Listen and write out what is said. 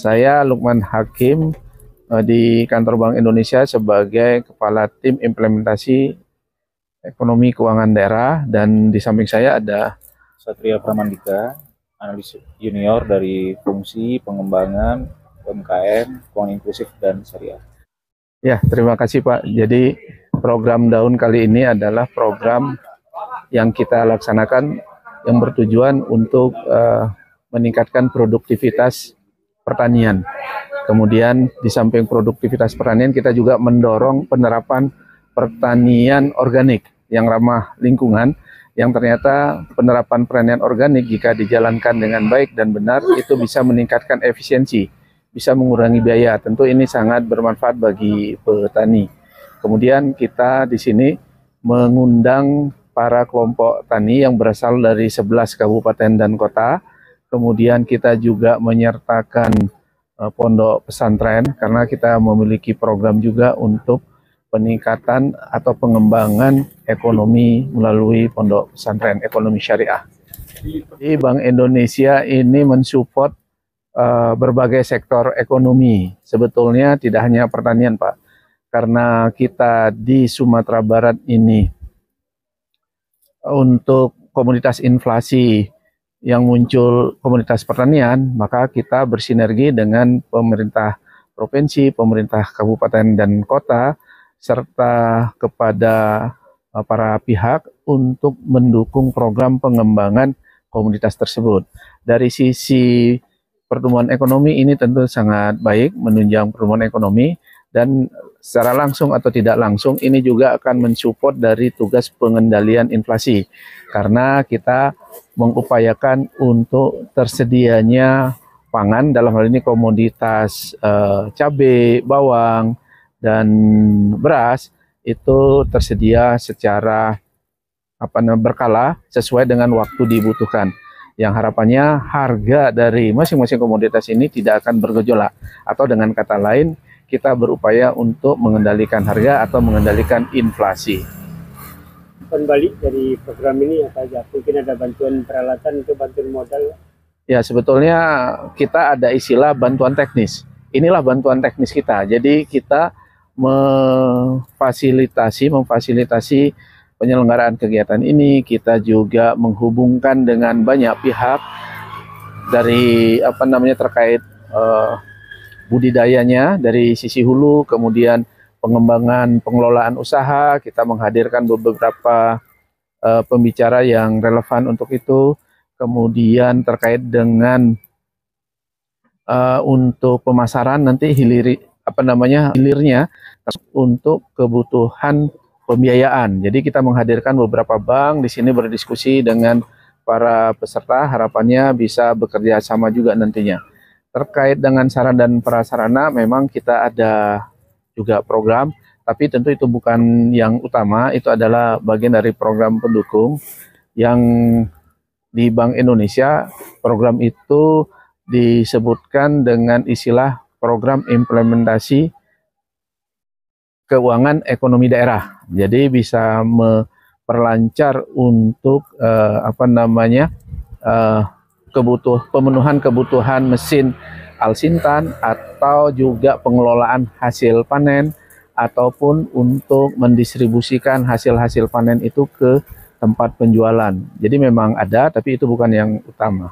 Saya Lukman Hakim di kantor Bank Indonesia sebagai Kepala Tim Implementasi Ekonomi Keuangan Daerah, dan di samping saya ada Satria Pramandika, analis junior dari fungsi pengembangan UMKM, keuangan inklusif dan syariah. Ya, terima kasih Pak. Jadi program Daun kali ini adalah program yang kita laksanakan yang bertujuan untuk meningkatkan produktivitas pertanian. Kemudian di samping produktivitas pertanian, kita juga mendorong penerapan pertanian organik yang ramah lingkungan, yang ternyata penerapan pertanian organik jika dijalankan dengan baik dan benar itu bisa meningkatkan efisiensi, bisa mengurangi biaya. Tentu ini sangat bermanfaat bagi petani. Kemudian kita di sini mengundang para kelompok tani yang berasal dari 11 kabupaten dan kota. Kemudian kita juga menyertakan pondok pesantren karena kita memiliki program juga untuk peningkatan atau pengembangan ekonomi melalui pondok pesantren ekonomi syariah. Di Bank Indonesia ini mensupport berbagai sektor ekonomi. Sebetulnya tidak hanya pertanian, Pak. Karena kita di Sumatera Barat ini untuk komoditas inflasi yang muncul komoditas pertanian, maka kita bersinergi dengan pemerintah provinsi, pemerintah kabupaten dan kota, serta kepada para pihak untuk mendukung program pengembangan komoditas tersebut. Dari sisi pertumbuhan ekonomi ini tentu sangat baik, menunjang pertumbuhan ekonomi, dan secara langsung atau tidak langsung ini juga akan mensupport dari tugas pengendalian inflasi, karena kita mengupayakan untuk tersedianya pangan, dalam hal ini komoditas cabai, bawang, dan beras itu tersedia secara berkala sesuai dengan waktu dibutuhkan. Yang harapannya harga dari masing-masing komoditas ini tidak akan bergejolak, atau dengan kata lain kita berupaya untuk mengendalikan harga atau mengendalikan inflasi. Balik dari program ini apa saja? Mungkin ada bantuan peralatan atau bantuan modal? Ya, sebetulnya kita ada istilah bantuan teknis. Inilah bantuan teknis kita. Jadi kita memfasilitasi penyelenggaraan kegiatan ini. Kita juga menghubungkan dengan banyak pihak dari terkait budidayanya dari sisi hulu, kemudian pengembangan pengelolaan usaha. Kita menghadirkan beberapa pembicara yang relevan untuk itu. Kemudian terkait dengan untuk pemasaran nanti hilirnya untuk kebutuhan pembiayaan. Jadi kita menghadirkan beberapa bank di sini berdiskusi dengan para peserta, harapannya bisa bekerja sama juga nantinya. Terkait dengan sarana dan prasarana, memang kita ada juga program, tapi tentu itu bukan yang utama, itu adalah bagian dari program pendukung yang di Bank Indonesia. Program itu disebutkan dengan istilah program implementasi keuangan ekonomi daerah. Jadi bisa memperlancar untuk pemenuhan kebutuhan mesin Al-Sintan, atau juga pengelolaan hasil panen, ataupun untuk mendistribusikan hasil-hasil panen itu ke tempat penjualan. Jadi memang ada, tapi itu bukan yang utama.